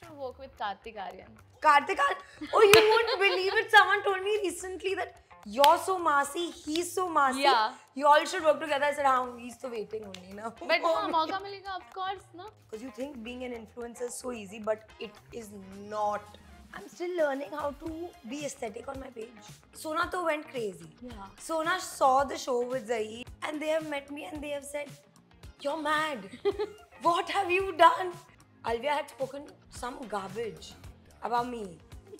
to work with Kartik Aaryan? Kartik, oh, you won't believe it. Someone told me recently that you're so massy, he's so massy. Yeah. You all should work together. I said, he's so waiting only now. But हाँ मौका मिलेगा of course ना. Because you think being an influencer is so easy, but it is not. I'm still learning how to be aesthetic on my page. Sona to went crazy. Yeah. Sona saw the show with Zaid and they have met me and they have said, "You're mad. What have you done?" Alvia had spoken some garbage about me.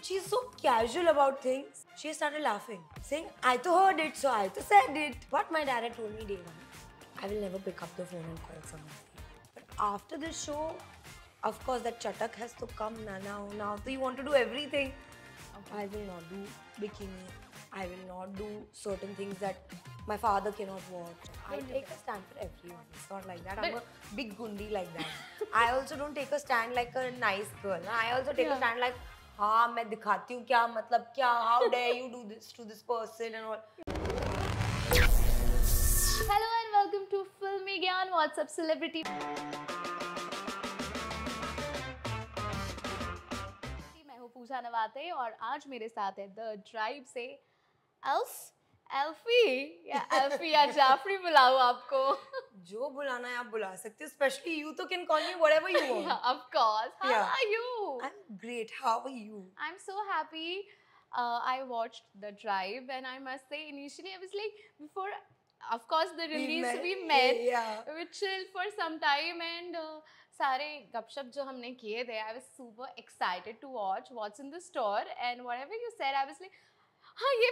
She's so casual about things. She started laughing, saying, "I to heard it, so I to said it." What my dad had told me day one, I will never pick up the phone and call someone. But after this show, of course, that chatak has to come now. So you want to do everything. I will not do bikini. I will not do certain things that my father cannot watch. I take a stand for everyone. It's not like that. I'm a big gundi like that. I also don't take a stand like a nice girl. I also take a stand like, हाँ मैं दिखाती हूँ क्या मतलब क्या, how dare you do this to this person and all. Hello and welcome to Filmy Gyan. What's up, celebrity? मैं हूँ पूजा नवाते और आज मेरे साथ है द ट्राइब से एल्फी या जाफरी बुलाओ आपको. जो बुलाना है आप बुला सकते हो. Especially you तो can call me whatever you want. Yeah, of course. How are you? I'm great. How are you? I'm so happy. I watched The Tribe and I must say initially I was like, before of course the release we met, we chilled for some time and सारे गपशप जो हमने किए थे, I was super excited to watch what's in the store and whatever you said I was like, हाँ ये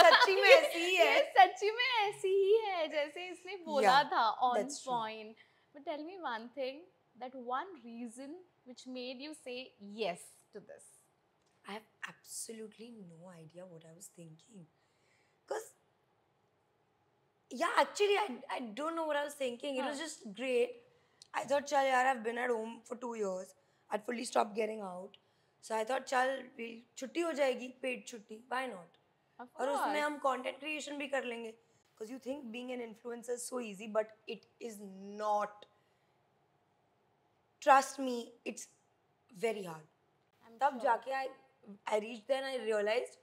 सच्ची में ऐसी ही है. ये सच्ची में ऐसी ही है जैसे इसने बोला था on point. But tell me one thing, that one reason which made you say yes to this. I have absolutely no idea what I was thinking. Because, yeah, actually, I don't know what I was thinking. It was just great. I thought, chal, yaar, I've been at home for 2 years. I'd fully stopped getting out. So I thought, chal, छुट्टी हो जाएगी, paid छुट्टी. Why not? और उसमें हम content creation भी कर लेंगे. Because you think being an influencer is so easy, but it is not. Trust me, it's very hard. तब जाके I reached there and I realized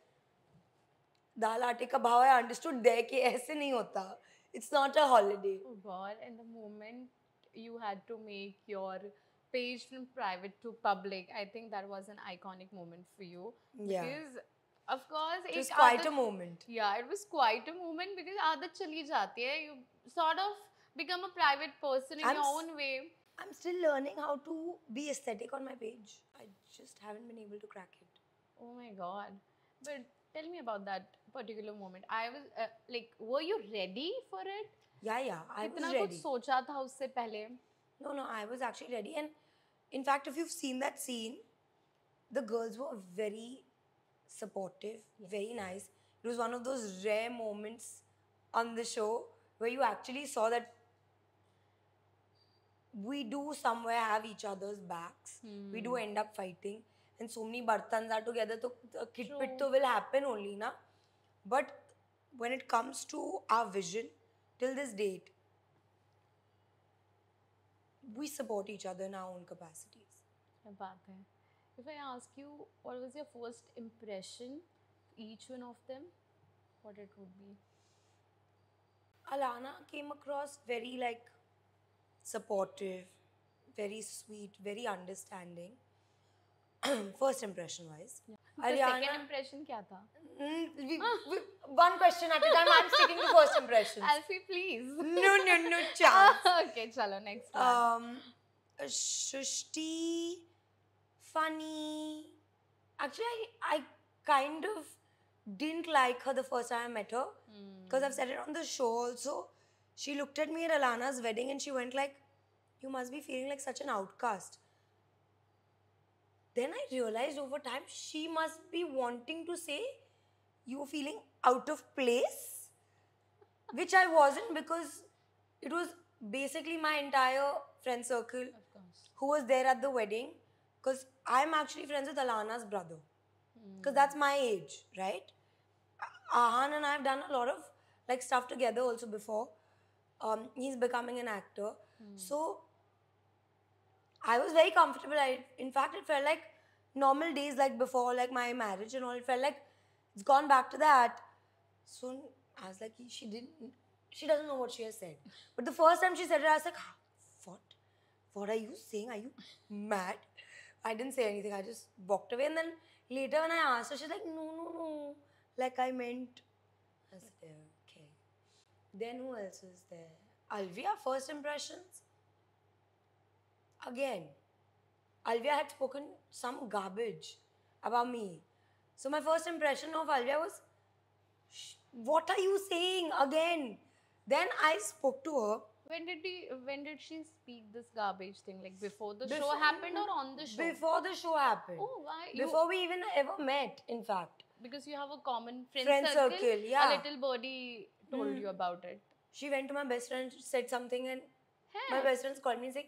दाल आटे का भाव. I understood there कि ऐसे नहीं होता. It's not a holiday. Oh God! And the moment you had to make your page from private to public, I think that was an iconic moment for you. Yeah. Because of course it was quite a moment. Yeah, it was quite a moment because आदत चली जाती है. You sort of become a private person in your own way. I'm still learning how to be aesthetic on my page. I just haven't been able to crack it. Oh my God. But tell me about that particular moment. I was like, were you ready for it? Yeah, I was ready. कुछ सोचा था उससे पहले? No, I was actually ready. And in fact, if you've seen that scene, the girls were very supportive, very nice. It was one of those rare moments on the show where you actually saw that we do somewhere have each other's backs. We do end up fighting. And so many bartans are together, so khit-pit to will happen only, na? But when it comes to our vision, till this date, we support each other in our own capacities. क्या बात है. If I ask you, what was your first impression, each one of them, what it would be? Alana came across very supportive, very sweet, very understanding. First impression wise. Ariana, second impression क्या था? One question at a time. I'm sticking to first impressions. Alfie, please. No chance. Okay, chalo, next one. Shushti, funny. Actually, I kind of didn't like her the first time I met her. Because I've said it on the show also. She looked at me at Alana's wedding and she went like, "You must be feeling like such an outcast." Then I realized over time she must be wanting to say you were feeling out of place, which I wasn't because it was basically my entire friend circle who was there at the wedding. Because I'm actually friends with Alana's brother. Because that's my age, right? Ahan and I have done a lot of stuff together also before. He's becoming an actor. So I was very comfortable. In fact, it felt like normal days, like before, like my marriage and all. It felt like it's gone back to that. So I was like, she doesn't know what she has said. But the first time she said it, I was like, what? What are you saying? Are you mad? I didn't say anything. I just walked away. And then later when I asked her, she's like, no. Like I meant. I said, okay. Then who else is there? Alvia, first impressions? Again, Alvia had spoken some garbage about me. So my first impression of Alvia was, what are you saying again? Then I spoke to her. When did she speak this garbage thing? Like before the show happened or on the show? Before the show happened. Oh, why? Before we even ever met, in fact. Because you have a common friend circle. Yeah. A little birdie told you about it. She went to my best friend, said something, and my best friend called me and said,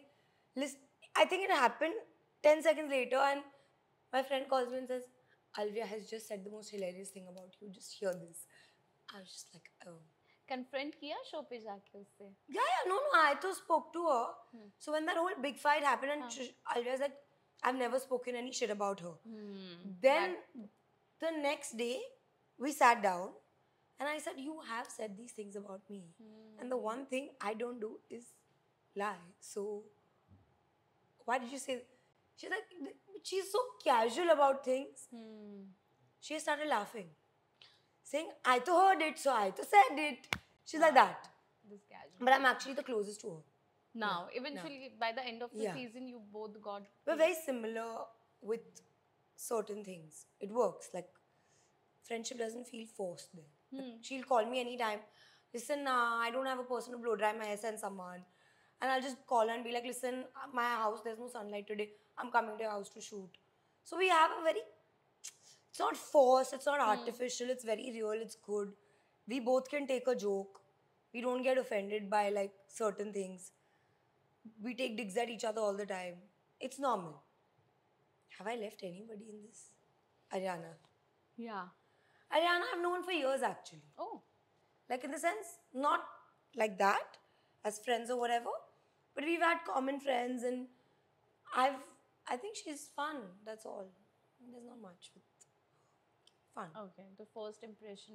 listen, I think it happened 10 seconds later, and my friend calls me and says, Alvia has just said the most hilarious thing about you. Just hear this. I was just like, oh. Confront kiya show pe jaake usse? Yeah, no, I just spoke to her. So when that whole big fight happened, and Alvia's like, I've never spoken any shit about her. Then the next day, we sat down, and I said, you have said these things about me. And the one thing I don't do is lie. So why did you say? She's like, she's so casual about things. She started laughing, saying, I too heard it, so I too said it. She's like that. This casual. But I'm actually the closest to her. Now, eventually, by the end of the season, you both got... We're very similar with certain things. It works. Like, friendship doesn't feel forced there. Like, she'll call me anytime. Listen, I don't have a person to blow dry my hair, send someone. And I'll just call her and be like, listen, my house, there's no sunlight today. I'm coming to your house to shoot. So we have a very... It's not forced, it's not artificial, it's very real, it's good. We both can take a joke. We don't get offended by like certain things. We take digs at each other all the time. It's normal. Have I left anybody in this? Ariana. Yeah. Ariana I've known for years actually. Oh. Like in the sense, not like that, as friends or whatever, but we've had common friends and I think she's fun, that's all. There's not much with fun. Okay, the first impression.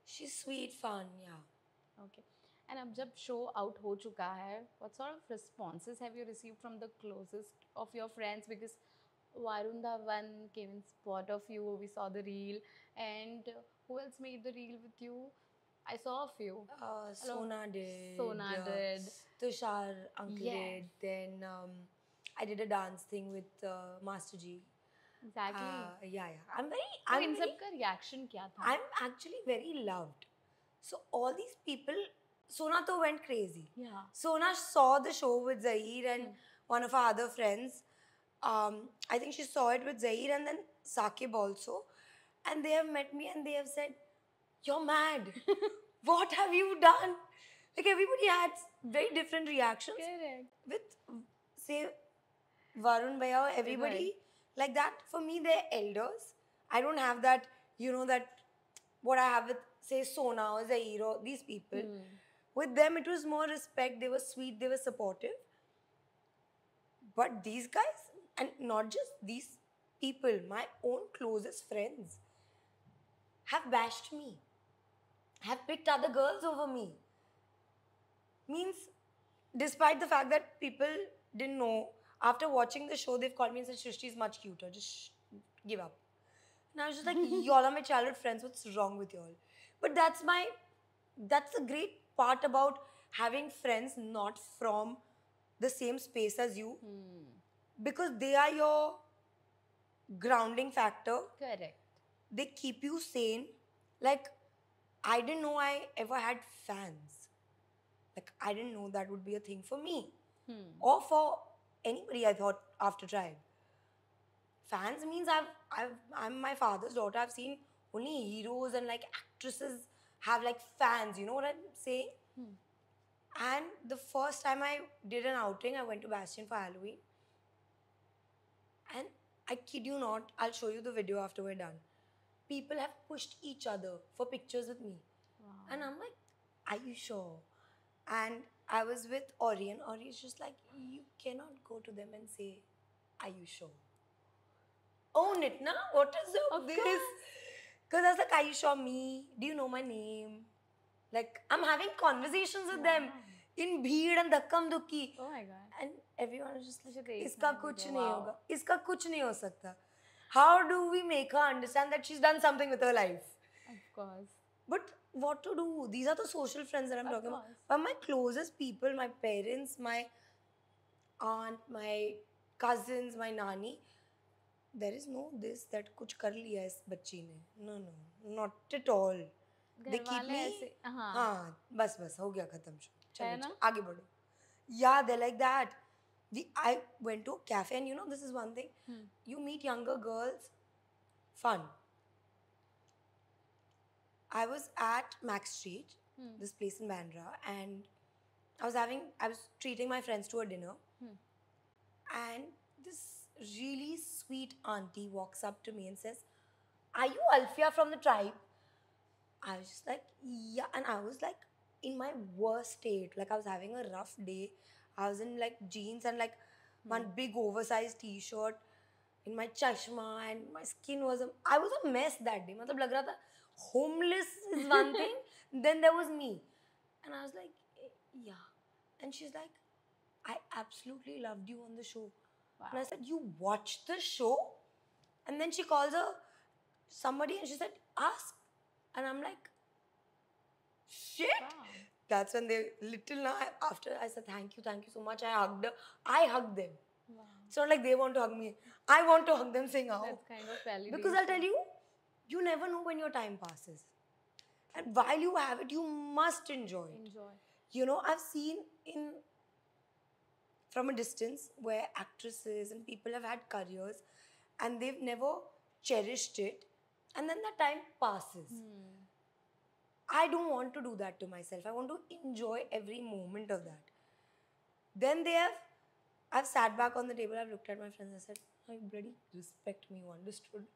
She's sweet, fun, yeah. Okay. And अब जब show out हो चुका है, what sort of responses have you received from the closest of your friends? Because Varun Dhawan came in support of you. We saw the reel, and who else made the reel with you? I saw a few. Sona did. Did. Tushar uncle did. Then I did a dance thing with Master G. Exactly. Yeah. I'm इन सब का reaction क्या था? I'm actually very loved. So all these people, Sona to went crazy. Yeah. Sona saw the show with Zahir and one of our other friends. I think she saw it with Zahir and then Saqib also. And they have met me and they have said, you're mad. What have you done? Like everybody had very different reactions. Correct. With, say, Varun Bhaiya or everybody like that. For me, they're elders. I don't have that, that what I have with, say, Sona or Zahir or these people. With them, it was more respect. They were sweet. They were supportive. But these guys, and not just these people, my own closest friends, have bashed me. Have picked other girls over me. Means, despite the fact that people didn't know, after watching the show, they've called me and said, Shrishti is much cuter. Just give up. And I was just like, y'all are my childhood friends. What's wrong with y'all? But that's the great part about having friends not from the same space as you. Because they are your grounding factor. Correct. They keep you sane. Like, I didn't know I ever had fans. Like, I didn't know that would be a thing for me. Or for anybody, I thought, after Tribe. Fans means I'm my father's daughter. I've seen only heroes and like actresses have like fans. You know what I'm saying? And the first time I did an outing, I went to Bastion for Halloween. And I kid you not, I'll show you the video after we're done. People have pushed each other for pictures with me. Wow. And I'm like, are you sure? And I was with Ori, and Ori is just like, you cannot go to them and say, are you sure? Own it, na? What is Of this? course. Because I was like, are you sure me? Do you know my name? Like, I'm having conversations with them in bheed and dhakkam dhukki. Oh my God. And everyone is just like, मुझे iska देखना है kuch video, nahi wow. hoga. Iska kuch nahi ho sakta. How do we make her understand that she's done something with her life? Of course. But what to do? These are the social friends that I'm talking about. course. But my closest people, my parents, my aunt, my cousins, my nani, there is no this that कुछ कर लिया इस बच्ची ने. No, not at all. They घर keep वाले me. ऐसे हाँ हाँ बस हो गया खत्म शो. है चलो ना? आगे बढ़ो. Yeah, they're like that. I went to a cafe, and you know this is one thing. You meet younger girls, fun. I was at Max Street, this place in Bandra, and I was treating my friends to a dinner, and this really sweet auntie walks up to me and says, "Are you Alfia from the tribe?" I was just like, "Yeah," and I was like in my worst state, like I was having a rough day. I was in like jeans and like one big oversized t-shirt, in my chashma, and my skin was I was a mess that day. मतलब लग रहा था homeless is one thing, then there was me, and I was like, yeah, and she's like, I absolutely loved you on the show. Wow. And I said, you watched the show? And then she calls her somebody and she said, ask. And I'm like, shit. Wow. That's when they little now after I said thank you so much. I hugged her. I hugged them. Wow. It's not like they want to hug me. I want to hug them saying how. That's kind of validation. Because I'll tell you, you never know when your time passes. And while you have it, you must enjoy it. Enjoy. You know, I've seen from a distance where actresses and people have had careers and they've never cherished it, and then the time passes. I don't want to do that to myself. I want to enjoy every moment of that. Then I've sat back on the table, I've looked at my friends and said, "I bloody respect me, you understood?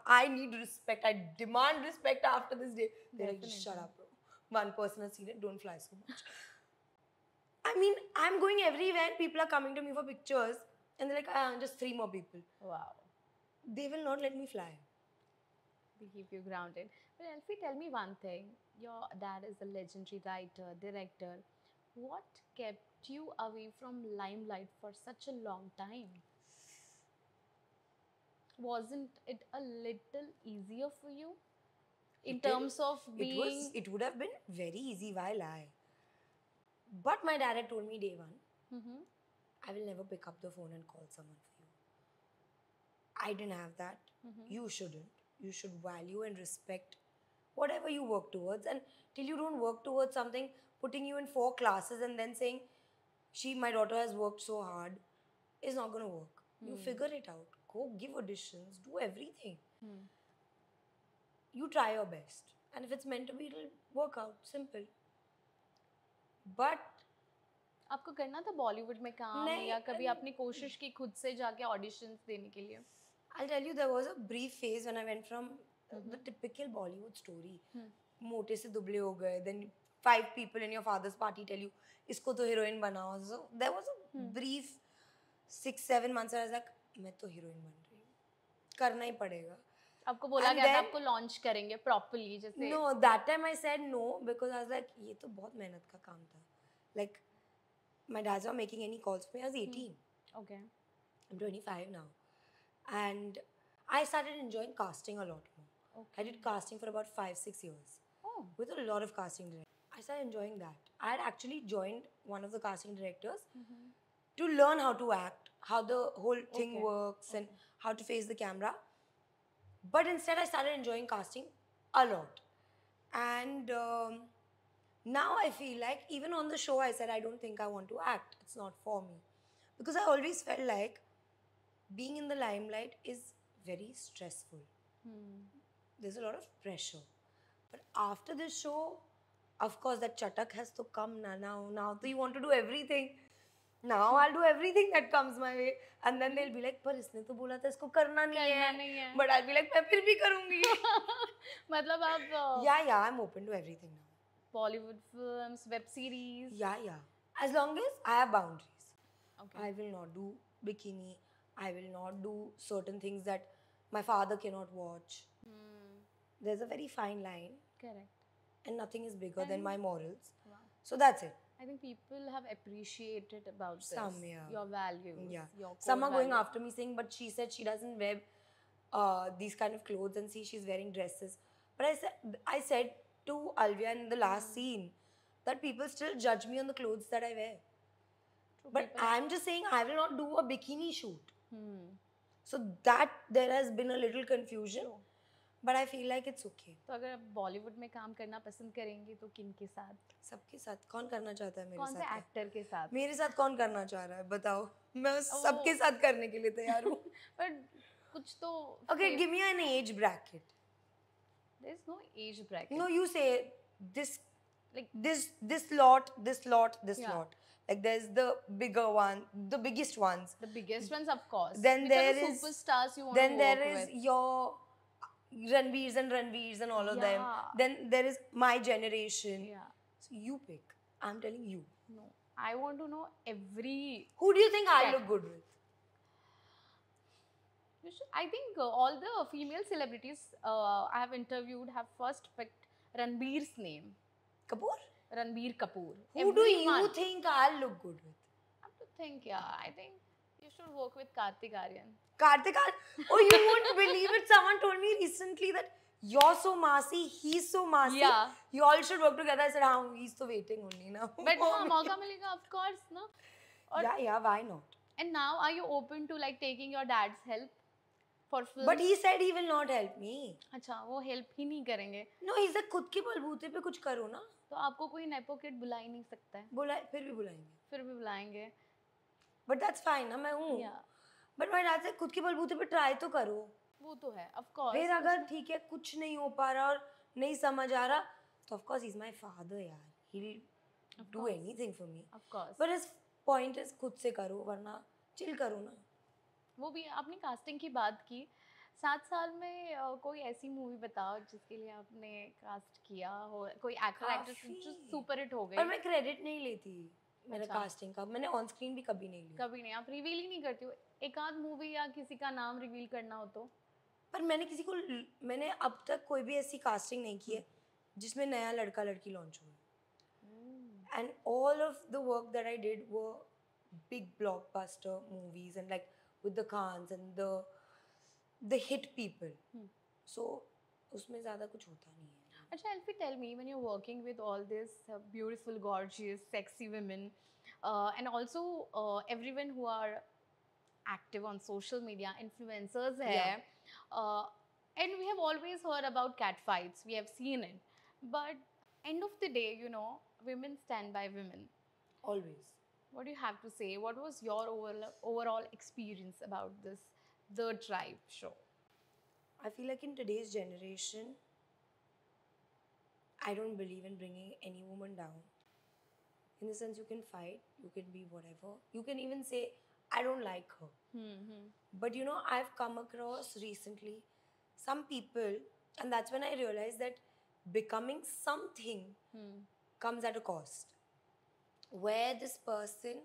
I need respect. I demand respect after this day." They're like, shut up, bro. One person has seen it, don't fly so much. I mean, I'm going everywhere and people are coming to me for pictures and they're like, just 3 more people. Wow. They will not let me fly. They keep you grounded. But Elfie, tell me one thing. Your dad is a legendary writer, director. What kept you away from limelight for such a long time? Wasn't it a little easier for you? In terms of being... It would have been very easy while But my dad had told me day one, I will never pick up the phone and call someone for you. I didn't have that. You shouldn't. You should value and respect whatever you work towards. And till you don't work towards something, putting you in 4 classes and then saying, my daughter has worked so hard, is not going to work. You figure it out. Go give auditions. Do everything. You try your best. And if it's meant to be, it'll work out. Simple. But आपको करना था बॉलीवुड में काम या कभी आपने कोशिश की खुद से जाके ऑडिशंस देने के लिए? I'll tell you, there was a brief phase when I went from the typical Bollywood story. मोटे से दुबले हो गए. Then 5 people in your father's party tell you, इसको तो heroine बनाओ. So there was a brief 6-7 months where I was like, मैं तो heroine बन रही हूँ. करना ही पड़ेगा. आपको बोला गया था आपको लॉन्च करेंगे प्रॉपर्ली जैसे? No, that time I said no because I was like, ये तो बहुत मेहनत का काम था. Like, my dad's not making any calls for me. I was 18. Okay. I'm 25 now. And I started enjoying casting a lot more. Okay. I did casting for about 5-6 years. Oh. With a lot of casting directors. I started enjoying that. I had actually joined one of the casting directors to learn how to act, how the whole thing works and how to face the camera. But instead I started enjoying casting a lot. And now I feel like even on the show I said I don't think I want to act. It's not for me. Because I always felt like being in the limelight is very stressful. There's a lot of pressure. But after this show, of course that chatak has to come now. Now you want to do everything. Now I'll do everything that comes my way. And then they'll be like, पर इसने तो बोला था इसको करना नहीं है. But I'll be like, मैं फिर भी करूँगी. मतलब आप... Yeah, I'm open to everything now. Bollywood films, web series? Yeah. As long as I have boundaries. Okay. I will not do bikini. I will not do certain things that my father cannot watch. There's a very fine line, Correct. and nothing is bigger than my morals. Wow. So that's it. I think people have appreciated about Some, this, yeah. your values, Yeah. your core Some are going values. after me saying, but she said she doesn't wear these kind of clothes, and see, she's wearing dresses. But I said to Alvia in the last scene that people still judge me on the clothes that I wear. True, But people- I'm just saying I will not do a bikini shoot. Hmm. So that there has been a little confusion. True. But I feel like it's okay. तो अगर आप बॉलीवुड में काम करना पसंद करेंगे तो किन के साथ? सबके साथ कौन करना चाहता है मेरे कौन से साथ? एक्टर के साथ? मेरे साथ कौन करना चाह रहा है बताओ? मैं सबके साथ करने के लिए तैयार हूँ. But कुछ तो Okay, give me an age bracket. there is no age bracket. No, you say this, Like this lot, this lot, this Yeah. lot. Like there's the bigger one, the biggest ones. the biggest ones, of course. Then Which are there the is- superstars you want Then to there work is with. your Ranveers and all of them. Yeah. Then there is my generation. Yeah. So you pick. I'm telling you. No, I want to know every. Who do you think I Yeah. look good with? I think all the female celebrities I have interviewed have first picked Ranbir's name. Kapoor? Ranbir Kapoor. Who do you Everyone. think I'll look good with? I have to think, yeah. I think you should work with Kartik Aryan. Kartik Oh, you won't believe it. Someone told me recently that you're so massy, he's so massy. Yeah. You all should work together. I said, he's so waiting only now. But हाँ, मौका मिलेगा, of course, no? और- Yeah, why not? And now, are you open to like taking your dad's help for film? But he said he will not help me. अच्छा, वो help ही नहीं करेंगे. No, he said खुद के बलबूते पे कुछ करो ना. तो आपको कोई नेपो किड बुला ही नहीं सकता है. फिर भी बुलाएंगे. फिर भी बुलाएंगे. But that's fine ना, मैं हूँ. Yeah. But my dad said खुद के बलबूते पे try तो करो. वो तो है, of course. फिर अगर ठीक है कुछ नहीं हो पा रहा और नहीं समझ आ रहा तो of course he's my father यार. He'll do anything for me. Of course. But his point is खुद से करो वरना चिल करो ना. वो भी आपने कास्टिंग की बात की. 7 साल में कोई ऐसी मूवी बताओ जिसके लिए आपने कास्ट किया हो, कोई एक्टर एक्ट्रेस जो काफी। सुपर हिट हो गई. पर मैं क्रेडिट नहीं लेती मेरा अच्छा। कास्टिंग का. मैंने ऑन स्क्रीन भी कभी नहीं लिया. कभी नहीं, आप रिवील ही नहीं करती हो. एक आध मूवी या किसी का नाम रिवील करना हो तो? पर मैंने अब तक कोई भी ऐसी कास्टिंग नहीं की है जिसमें नया लड़का लड़की लॉन्च हुआ. And all of the work that I did were big blockbuster movies and like with the Khans and the hit people. So उसमें ज़्यादा कुछ होता नहीं है. अच्छा, Elfie, tell me, when you're working with all these beautiful, gorgeous, sexy women, and also everyone who are active on social media, influencers hai, and we have always heard about cat fights, we have seen it, but end of the day, you know, women stand by women. Always. What do you have to say? What was your overall experience about this The Drive show? I feel like in today's generation, I don't believe in bringing any woman down. In the sense, you can fight, you can be whatever. You can even say, I don't like her. But you know, I've come across recently some people, and that's when I realized that becoming something comes at a cost. Where this person,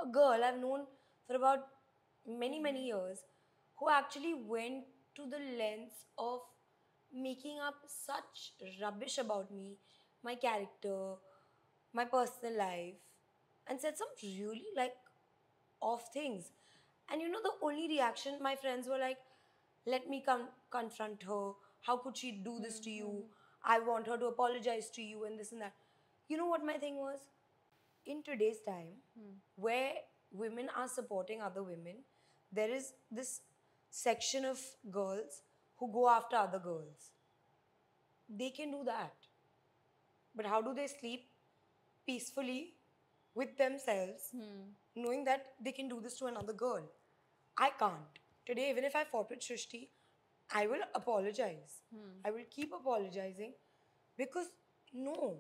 a girl I've known for about many years, who actually went to the lengths of making up such rubbish about me, my character, my personal life, and said some really like off things. And you know, the only reaction, my friends were like, let me confront her. How could she do this to you? I want her to apologize to you and this and that. You know what my thing was? In today's time, where women are supporting other women, there is this section of girls who go after other girls. They can do that. But how do they sleep peacefully with themselves, knowing that they can do this to another girl? I can't. Today, even if I fought with Shrishti, I will apologize. I will keep apologizing because no.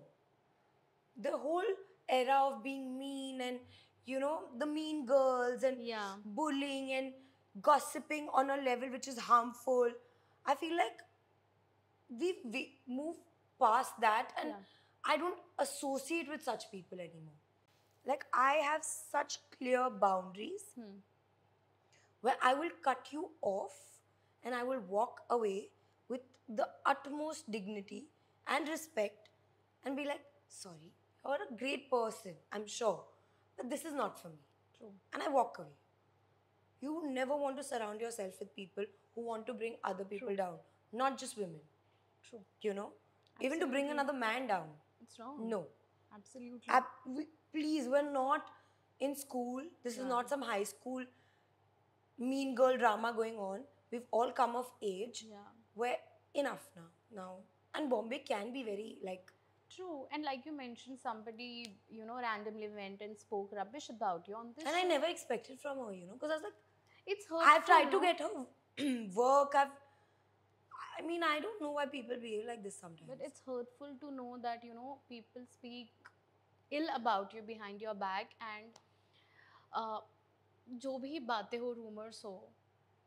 The whole era of being mean and, you know, the mean girls and bullying and gossiping on a level which is harmful, I feel like we moved past that, and I don't associate with such people anymore. Like, I have such clear boundaries where I will cut you off and I will walk away with the utmost dignity and respect and be like, sorry, you're a great person, I'm sure, but this is not for me. True. And I walk away. You never want to surround yourself with people who want to bring other people down, not just women. True. You know? Even to bring another man down. It's wrong. No. Absolutely. Please, we're not in school. This is not some high school mean girl drama going on. We've all come of age. Yeah. We're enough now. And Bombay can be very like... True. And like you mentioned, somebody, you know, randomly went and spoke rubbish about you on this And I never expected from her, you know, because I was like, it's hurtful. I've tried to get her work. I mean, I don't know why people behave like this sometimes. But it's hurtful to know that, you know, people speak ill about you behind your back, and जो भी बातें हो, rumors हो,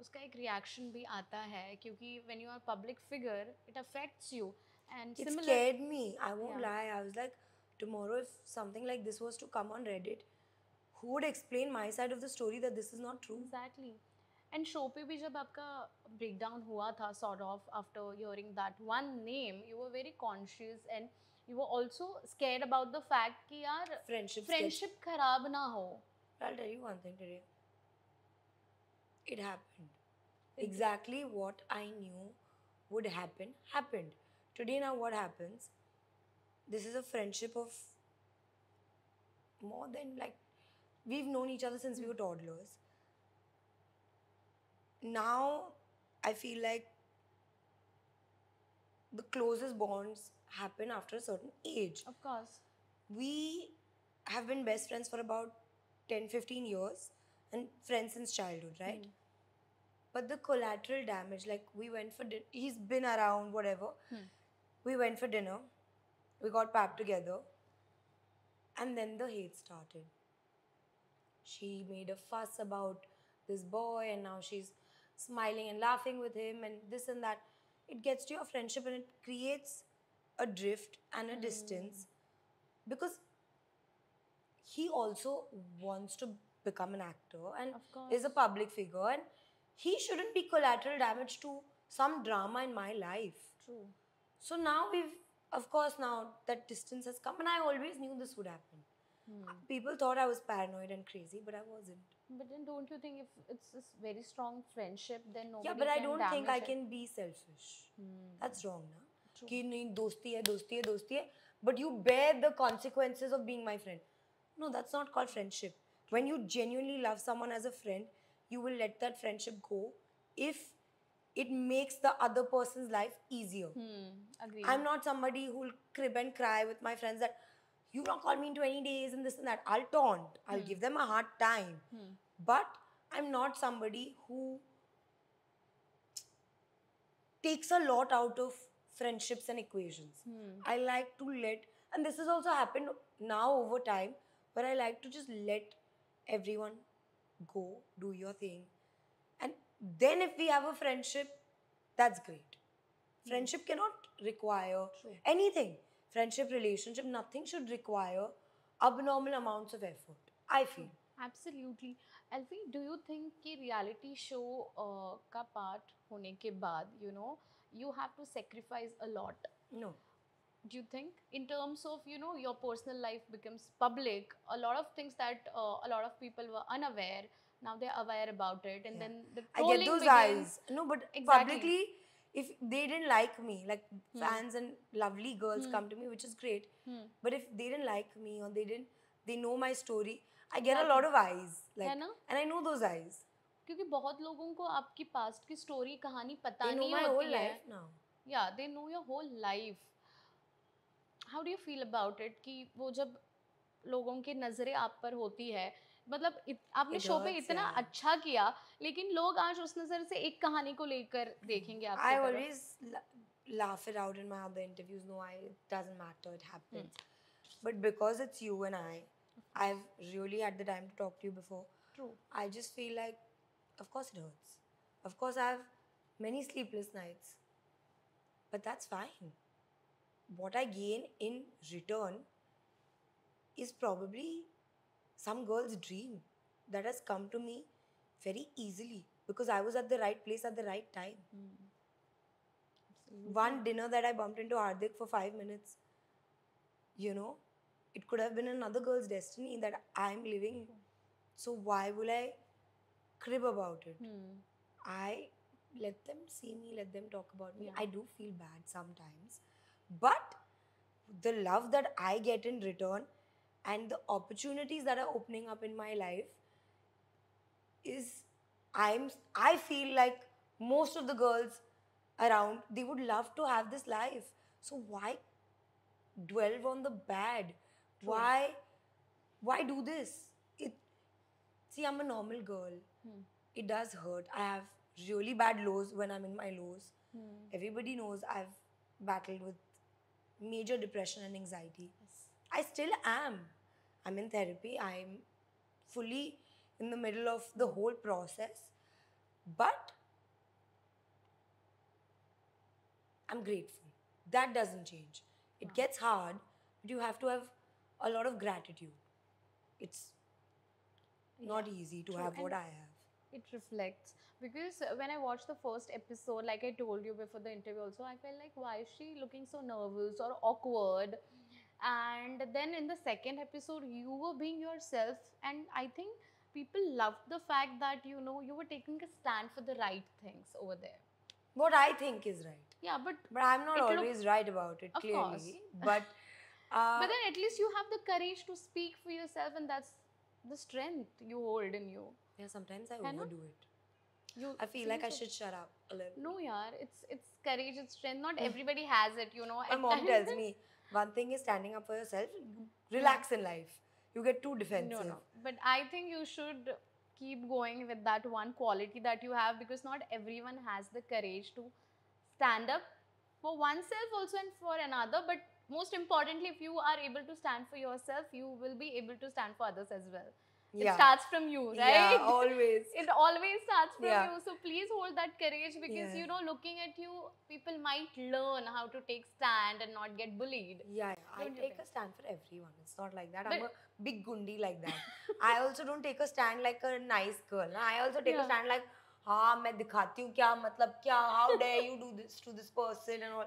उसका एक reaction भी आता है, क्योंकि when you are a public figure, it affects you. And it scared me. I won't lie. I was like, tomorrow if something like this was to come on Reddit, who would explain my side of the story that this is not true? Exactly. And show पे भी जब आपका breakdown हुआ था, sort of, after hearing that one name, you were very conscious and you were also scared about the fact कि यार friendship खराब ना हो. I'll tell you one thing today. It happened. Exactly what I knew would happen, happened. Today now what happens, this is a friendship of more than like, we've known each other since we were toddlers. Now I feel like the closest bonds happen after a certain age. Of course. We have been best friends for about 10-15 years and friends since childhood, right? But the collateral damage, like we went for dinner, he's been around, whatever. We went for dinner, we got packed together, and then the hate started. She made a fuss about this boy, and now she's smiling and laughing with him, and this and that. It gets to your friendship and it creates a drift and a distance, because he also wants to become an actor and is a public figure, and he shouldn't be collateral damage to some drama in my life. True. So now of course now that distance has come, and I always knew this would happen. People thought I was paranoid and crazy, but I wasn't. But then don't you think if it's this very strong friendship, then nobody Yeah, but I don't think I it. can be selfish. That's wrong, na? Ki nahi, dosti hai, but you bear the consequences of being my friend. No, that's not called friendship. When you genuinely love someone as a friend, you will let that friendship go if it makes the other person's life easier. Agree. I'm not somebody who will crib and cry with my friends that you don't call me in 20 days and this and that. I'll taunt. I'll give them a hard time. But I'm not somebody who takes a lot out of friendships and equations. I like to and this has also happened now over time, where I like to just let everyone go, do your thing. And then if we have a friendship, that's great. Friendship cannot require anything. Friendship, relationship, nothing should require abnormal amounts of effort, I feel. Absolutely. Alfie, do you think कि reality show का part होने के बाद, you know, you have to sacrifice a lot? No. Do you think in terms of, you know, your personal life becomes public, a lot of things that a lot of people were unaware, now they're aware about it, and then the trolling I get those begins. eyes. No, but publicly, if they didn't like me, like fans and lovely girls come to me, which is great. But if they didn't like me or they know my story, I get a lot of eyes. Like, and I know those eyes. क्योंकि बहुत लोगों को आपकी past की story कहानी पता नहीं होती है. They know my whole life now. Yeah, they know your whole life. How do you feel about it कि वो जब लोगों की नजरें आप पर होती है, मतलब आपने शो पे इतना अच्छा किया, लेकिन लोग आज उस नजर से एक कहानी को लेकर देखेंगे आपकी I always laugh it out in my other interviews. No, it doesn't matter. It happens. But because it's you and I've really had the time to talk to you before. True. I just feel like, of course it hurts. Of course I have many sleepless nights. But that's fine. what I gain in return is probably some girl's dream that has come to me very easily because I was at the right place at the right time. One dinner that I bumped into Hardik for 5 minutes, you know, it could have been another girl's destiny that I'm living. So why will I crib about it? I let them see me, let them talk about me. I do feel bad sometimes. But the love that I get in return and the opportunities that are opening up in my life is I feel like most of the girls around, they would love to have this life. So why dwell on the bad? Why do this? See, I'm a normal girl. It does hurt. I have really bad lows when I'm in my lows. Everybody knows I've battled with major depression and anxiety. I still am. I'm in therapy. I'm fully in the middle of the whole process. But I'm grateful. That doesn't change. It gets hard, but you have to have a lot of gratitude. It's not easy to have what I have. It reflects, because when I watched the first episode, like I told you before the interview also, I felt like, why is she looking so nervous or awkward? And then in the second episode, you were being yourself, and I think people loved the fact that, you know, you were taking a stand for the right things over there. What I think is right. Yeah, but I'm not always right about it, of clearly. Course. But but then at least you have the courage to speak for yourself, and that's the strength you hold in you. Yeah, sometimes I overdo it. I feel like I should shut up a little. No, yaar, it's courage, it's strength. Not everybody has it, you know. My mom tells me, one thing is standing up for yourself. Relax in life. You get too defensive. No. But I think you should keep going with that one quality that you have, because not everyone has the courage to stand up for oneself also and for another. But most importantly, if you are able to stand for yourself, you will be able to stand for others as well. It starts from you, right? Yeah, always. It always starts from you. So please hold that courage, because, you know, looking at you, people might learn how to take stand and not get bullied. Yeah, I take a stand for everyone. It's not like that. I'm a big gundi like that. I also don't take a stand like a nice girl. I also take a stand like, मैं दिखाती हूँ क्या मतलब क्या, how dare you do this to this person and all.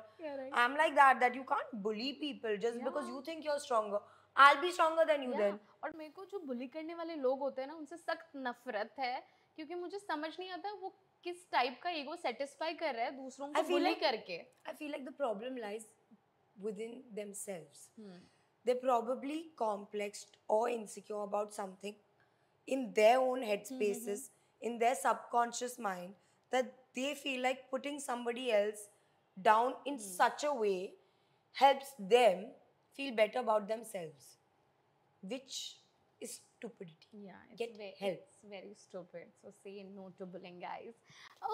I'm like that you can't bully people just because you think you're stronger. I'll be stronger than you then. और मेरे को जो बुली करने वाले लोग होते हैं ना, उनसे सख्त नफरत है, क्योंकि मुझे समझ नहीं आता वो किस टाइप का ईगो सेटिस्फाई कर रहा है दूसरों को बुली करके. I feel like the problem lies within themselves. They're probably complexed or insecure about something in their own headspaces, in their subconscious mind, that they feel like putting somebody else down in such a way helps them feel better about themselves, which is stupidity. Yeah, Get help. It's very stupid. So say no to bullying, guys.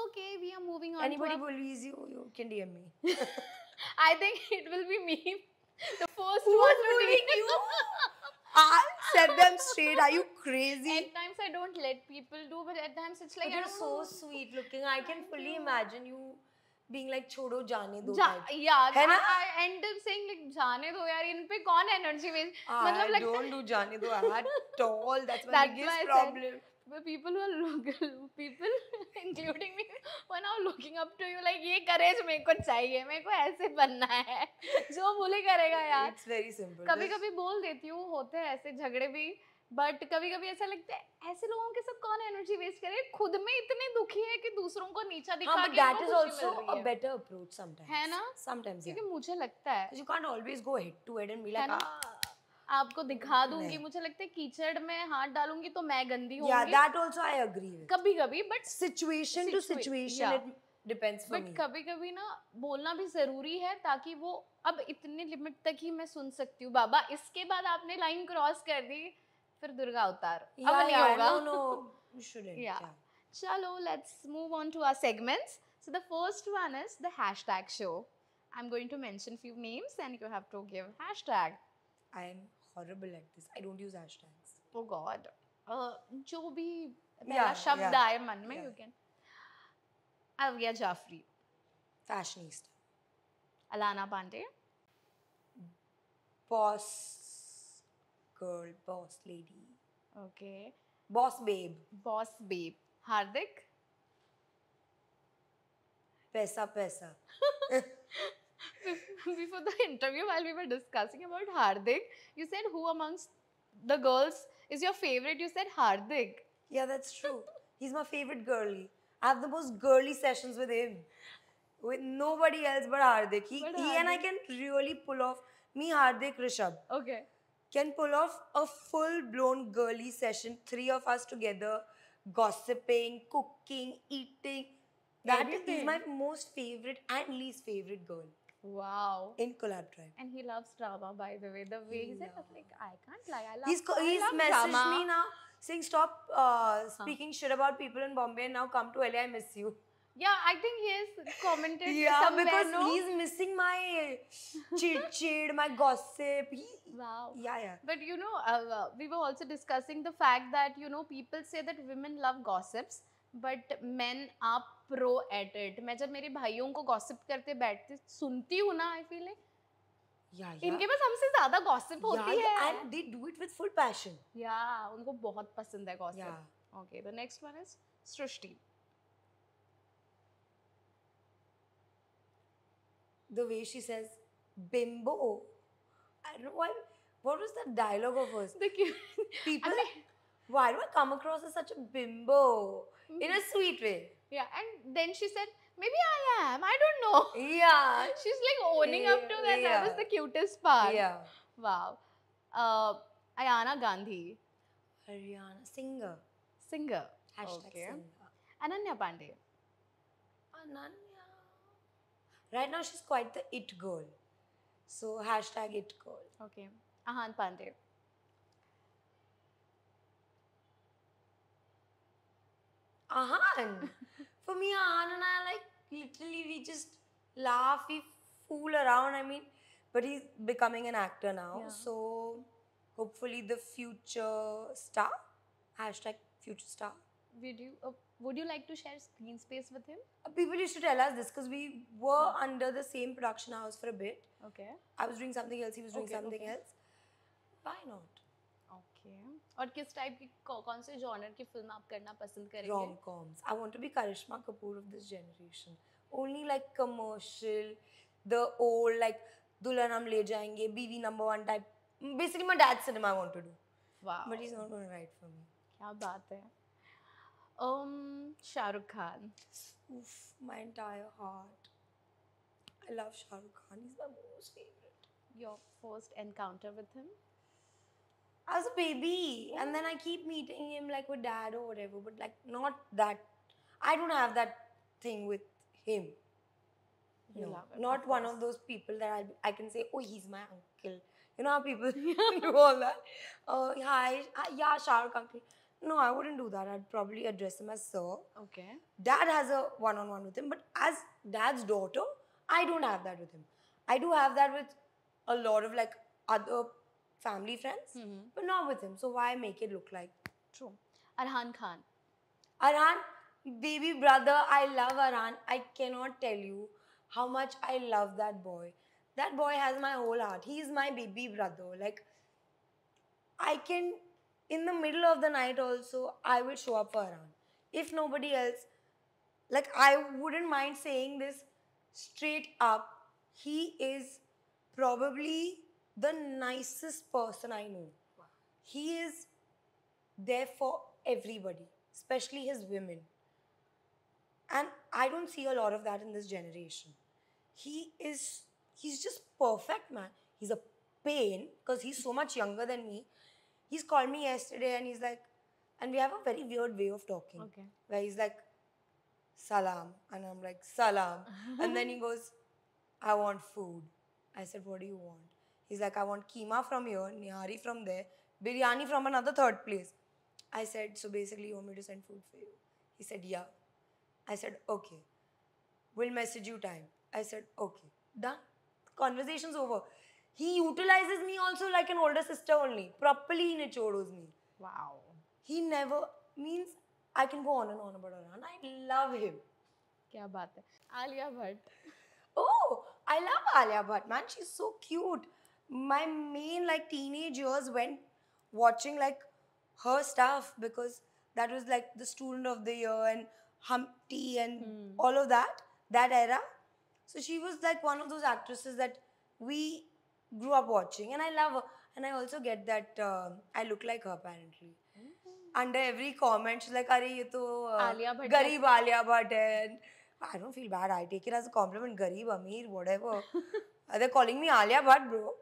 Okay, we are moving on. Anybody bullies you, you can DM me. I think it will be me. The first Who's one bullying you? I'll set them straight. Are you crazy? At times I don't let people do, but at times it's like, but you're so sweet looking. I can fully imagine you being like, छोड़ो जाने दो. Yeah, I end up saying like, जाने दो यार, इन पे कौन energy waste? मतलब like don't do जाने दो at all. That's my biggest problem. But people who are people, including me, who are now looking up to you like, ये courage मेरे को चाहिए, मेरे को ऐसे बनना है, जो बोले करेगा यार. It's very simple. कभी-कभी बोल देती हूँ, होते हैं ऐसे झगड़े भी, बट कभी-कभी ऐसा लगता है ऐसे लोगों के साथ कौन एनर्जी वेस्ट करे, खुद में इतने दुखी है कि दूसरों को नीचा दिखा के that is also a better approach sometimes. है ना? Sometimes, yeah. क्योंकि मुझे लगता है you can't always go head to head and be like, आपको दिखा दूंगी, मुझे लगता है कीचड़ में हाथ डालूंगी तो मैं गंदी होंगी. Yeah, that also I agree with. कभी-कभी, but situation to situation it depends for me. But कभी-कभी ना बोलना भी जरूरी है, ताकि वो अब इतनी लिमिट तक ही मैं सुन सकती हूँ. बाबा, इसके बाद आपने लाइन क्रॉस कर दी, फिर दुर्गा अवतार. अब नहीं होगा. No, you shouldn't. Yeah. Chalo, let's move on to our segments. So the first one is the hashtag show. I'm going to mention few names and you have to give hashtag. I am horrible at this. I don't use hashtags. Oh God. जो भी पहला शब्द आए मन में, you can. Avia Jafri. Fashionista. Alana Pandey. boss girl, boss lady, Okay. boss babe, Boss babe. Hardik? paisa paisa. Before the interview, while we were discussing about Hardik, you said who amongst the girls is your favorite? You said Hardik. Yeah, that's true. He's my favorite girly. I have the most girly sessions with him. With nobody else but Hardik. He and I can really pull off, me, Hardik, Rishabh, Okay. can pull off a full-blown girly session. Three of us together, gossiping, cooking, eating. That is Everything. my most favorite and least favorite girl Wow. in Collab Tribe. And he loves drama, by the way. The way he said, I was like, I can't lie. I love, He's I love messaged drama. me now saying, stop speaking shit about people in Bombay and now come to LA, I miss you. Yeah, I think he has commented Yeah, somewhere, because no? he's missing my chit, my gossip. Wow. Yeah. But you know, we were also discussing the fact that, you know, people say that women love gossips, but men are pro at it. मैं जब मेरे भाइयों को gossip करते बैठते सुनती हूँ ना, I feel like Yeah. इनके पास हमसे ज़्यादा gossip होती है. And they do it with full passion. Yeah, उनको बहुत पसंद है gossip. Yeah. Okay, the next one is Srushti. The way she says, bimbo. I don't know why. What was the dialogue of hers? The cute. People, I mean, why do I come across as such a bimbo? In a sweet way. yeah, and then she said, maybe I am. I don't know. Yeah. She's like owning up to that. That was the cutest part. Yeah. Wow. Ayana Gandhi, Haryana. Singer. singer. Hashtag Okay. singer. Ananya Pandey. Ananya. Right now she's quite the it girl. So hashtag it girl. Okay. Ahan Pandey. Ahan. For me, Ahan and I like literally we just laugh, we fool around. I mean, but he's becoming an actor now. Yeah. So hopefully the future star. Hashtag future star. Would you like to share screen space with him? People used to tell us this because we were under the same production house for a bit. Okay. I was doing something else, he was doing something okay. else. Why not? Okay. और किस type की कौन से genre की film आप करना पसंद करेंगे? Rom-coms. I want to be Karishma Kapoor of this generation. Only like commercial, the old like Dulhan Hum Le Jayenge, BV number one type. Basically my dad's cinema I want to do. Wow. But he's not going to write for me. क्या बात है? Shah Rukh Khan. Oof, my entire heart. I love Shah Rukh Khan. He's my most favorite. Your first encounter with him? I was a baby, and then I keep meeting him like with dad or whatever, but like not that. I don't have that thing with him. You No, love him, not of one course. of those people that I can say, oh, he's my uncle. You know how people do all that? Hi, yeah, Shah Rukh uncle. No, I wouldn't do that. I'd probably address him as sir. Okay. Dad has a one-on-one with him, but as dad's daughter, I don't have that with him. I do have that with a lot of like other family friends, but not with him. So why make it look like? True. Arhan Khan. Arhan, baby brother, I love Arhan. I cannot tell you how much I love that boy. That boy has my whole heart. He is my baby brother. Like, I can, in the middle of the night also, I will show up for Arhan. If nobody else, like, I wouldn't mind saying this straight up. He is probably the nicest person I know. Wow. He is there for everybody, especially his women. And I don't see a lot of that in this generation. He's just perfect, man. He's a pain because he's so much younger than me. He's called me yesterday and he's like, and we have a very weird way of talking. Okay. Where he's like, salam. And I'm like, salam. And then he goes, I want food. I said, what do you want? He's like, I want keema from here, nihari from there, biryani from another third place. I said, so basically you want me to send food for you? He said, yeah. I said, okay. We'll message you time. I said, okay. Done. Conversation's over. He utilizes me also like an older sister only. Properly he nichodos me. Wow. He never, means I can go on and on about Arhan. I love him. क्या बात है? Alia Bhatt. Oh, I love Alia Bhatt, man. She's so cute. my main like teenage years went watching like her stuff, because that was like the student of the year and Humpty and all of that era. So she was like one of those actresses that we grew up watching, and I love her. And I also get that I look like her apparently. Under every comment, she's like, "Arey, ye to Alia Bhatt Garib Alia Bhatt hai." And I don't feel bad. I take it as a compliment. Garib, Ameer, whatever. They're calling me Alia Bhatt, bro.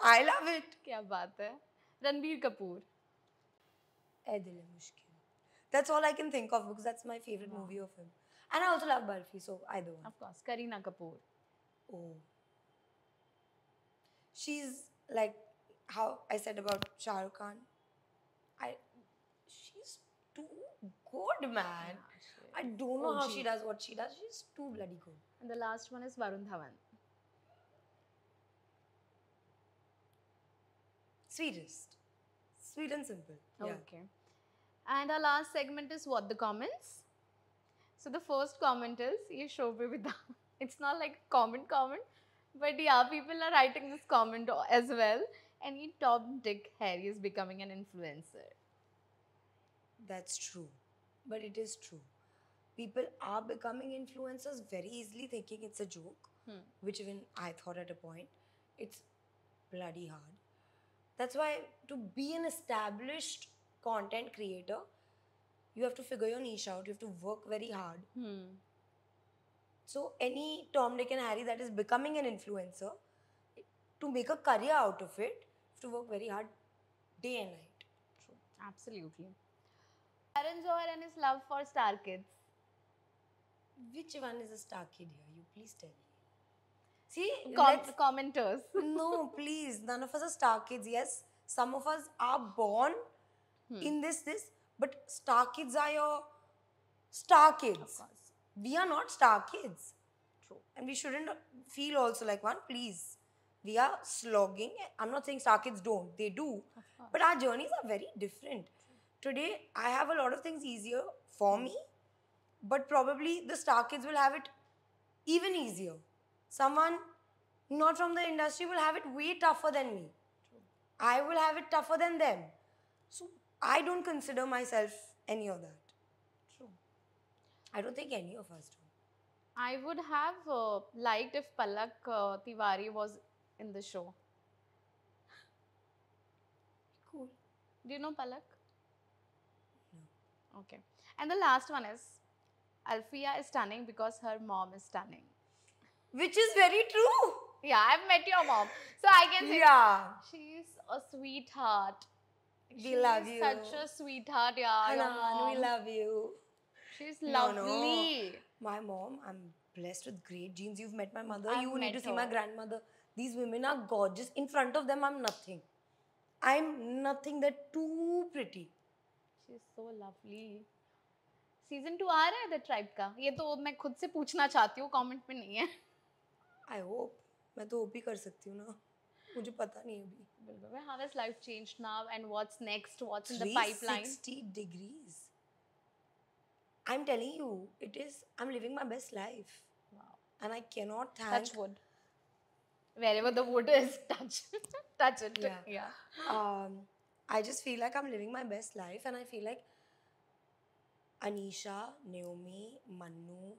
I love it. क्या बात है. Ranbir Kapoor. Eh Dil Hai Mushkil. That's all I can think of, because that's my favorite movie of him. And I also love Barfi, so either one. Of course, Kareena Kapoor. Oh. She's like how I said about Shah Rukh Khan. She's too good, man. I don't know how she does what she does. She's too bloody good. And the last one is Varun Dhawan. Sweetest. Sweet and simple. Yeah. Okay. And our last segment is what the comments. So the first comment is, ye show pe bita. It's not like comment, but yeah, people are writing this comment as well. Any Tom, Dick, Harry is becoming an influencer. That's true. But it is true. People are becoming influencers very easily, thinking it's a joke, which even I thought at a point. It's bloody hard. That's why to be an established content creator, you have to figure your niche out. You have to work very hard. So any Tom, Dick and Harry that is becoming an influencer, to make a career out of it, you have to work very hard day and night. True. Absolutely. Karan Johar and his love for Star Kids. Which one is a star kid here? You please tell me. See, Commenters. No, please. None of us are star kids. Yes, some of us are born in this, but star kids are your star kids. Of course. We are not star kids. True. And we shouldn't feel also like one, please. We are slogging. I'm not saying star kids don't. They do. But our journeys are very different. Today, I have a lot of things easier for me, but probably the star kids will have it even easier. Someone not from the industry will have it way tougher than me. True. I will have it tougher than them. So I don't consider myself any of that. True. I don't think any of us do. I would have liked if Palak Tiwari was in the show. Cool. Do you know Palak? No. Okay. And the last one is, Alfia is stunning because her mom is stunning. Which is very true. Yeah, I've met your mom. So I can say, she's a sweetheart. We love you. Such a sweetheart, yeah. Hanan, we love you. She's lovely. No. My mom, I'm blessed with great genes. You've met my mother. You need to see my grandmother. These women are gorgeous. In front of them, I'm nothing. I'm nothing. They're too pretty. She's so lovely. Season 2 आ रहा है the tribe का. ये तो मैं खुद से पूछना चाहती हूँ, कमेंट में नहीं है. I hope. मैं तो होप ही कर सकती हूँ ना. मुझे पता नहीं अभी. बिल्कुल. How has life changed now and what's next? What's in the pipeline? 360 degrees. I'm telling you, it is. I'm living my best life. Wow. And I cannot thank. Touch wood. Wherever the wood is, touch it. Yeah. I just feel like I'm living my best life, and I feel like Anisha, Naomi, Manu,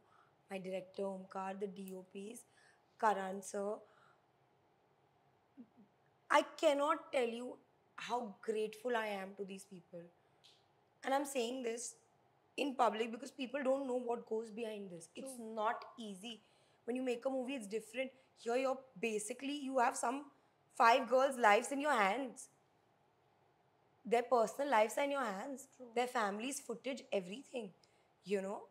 my director Omkar, the DOPs, Karan sir. I cannot tell you how grateful I am to these people. And I'm saying this in public because people don't know what goes behind this. True. It's not easy. When you make a movie, it's different. Here, you have some 5 girls' lives in your hands. Their personal lives are in your hands. True. Their families, footage, everything. You know?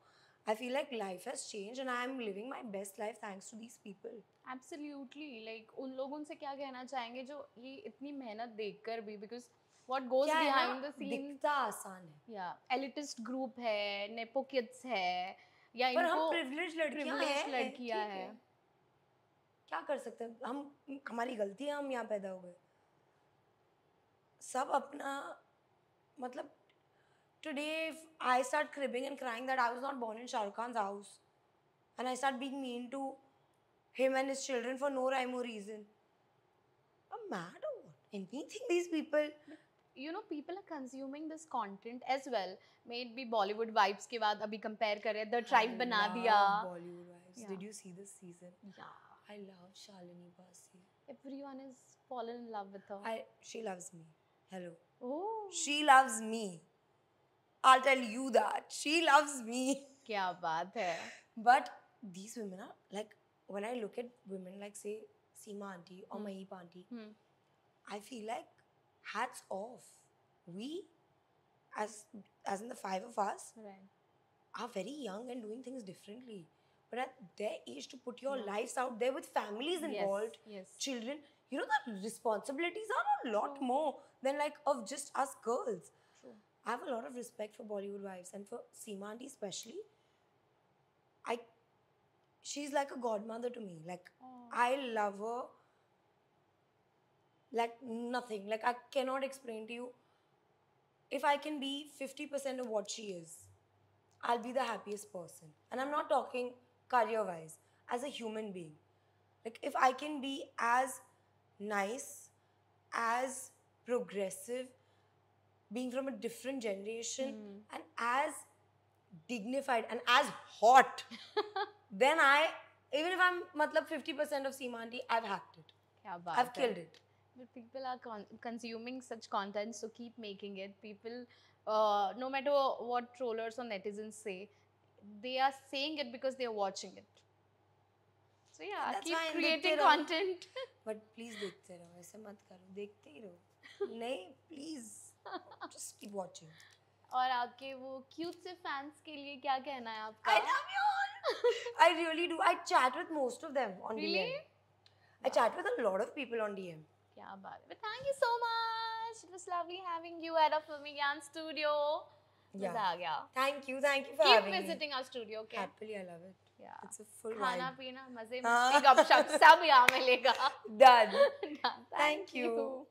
I feel like life has changed and I am living my best life thanks to these people. Absolutely. Like, उन लोगों से क्या कहना चाहेंगे जो ये इतनी मेहनत देखकर भी, because what goes behind the scenes दिखता आसान है. Yeah, elitist group है, nepo kids है, या पर इनको हम privileged लड़कियां हैं. क्या कर सकते हैं? हमारी गलती है, हम यहाँ पैदा हो गए. सब अपना मतलब. Today, if I start cribbing and crying that I was not born in Shah Rukh Khan's house, and I start being mean to him and his children for no rhyme or reason, I'm mad or what? Anything these people. You know, people are consuming this content as well. Maybe Bollywood vibes के बाद अभी compare करें, The Tribe बना दिया. Bollywood vibes. Did you see this season? Yeah. I love Shalini Basi. Everyone is fallen in love with her. She loves me. Hello. Oh. She loves me. I'll tell you that. She loves me. क्या बात है. But these women are like, when I look at women like say Seema auntie or Mahip auntie, I feel like hats off. We, as in the five of us, are very young and doing things differently. But at their age, to put your lives out there with families involved, children, you know, the responsibilities are a lot more than like of just us girls. True. I have a lot of respect for Bollywood wives and for Seema auntie especially. She's like a godmother to me. Like, I love her like nothing. Like, I cannot explain to you. If I can be 50% of what she is, I'll be the happiest person. And I'm not talking career-wise, as a human being. Like, if I can be as nice, as progressive, being from a different generation, and as dignified and as hot, then even if I'm 50% of Seema auntie, I've hacked it. I've killed it. But people are consuming such content, so keep making it. People, no matter what trollers or netizens say, they are saying it because they are watching it. So yeah, keep creating content. But please देखते रहो, ऐसे मत करो, देखते ही रहो. नहीं, please, just keep watching. और आपके वो क्यूट से फैंस के लिए क्या कहना है आपका? I love you all. I really do. I chat with most of them on really? DM. I chat with a lot of people on DM. क्या बात है. But thank you so much. It was lovely having you at our Filmy Gyan studio. Yeah. मजा आ गया. Thank you for having me. Keep visiting our studio, okay? Happily, I love it. Yeah. It's a full खाना vibe. पीना मजे में गपशप सब यहाँ मिलेगा. Done. Thank you.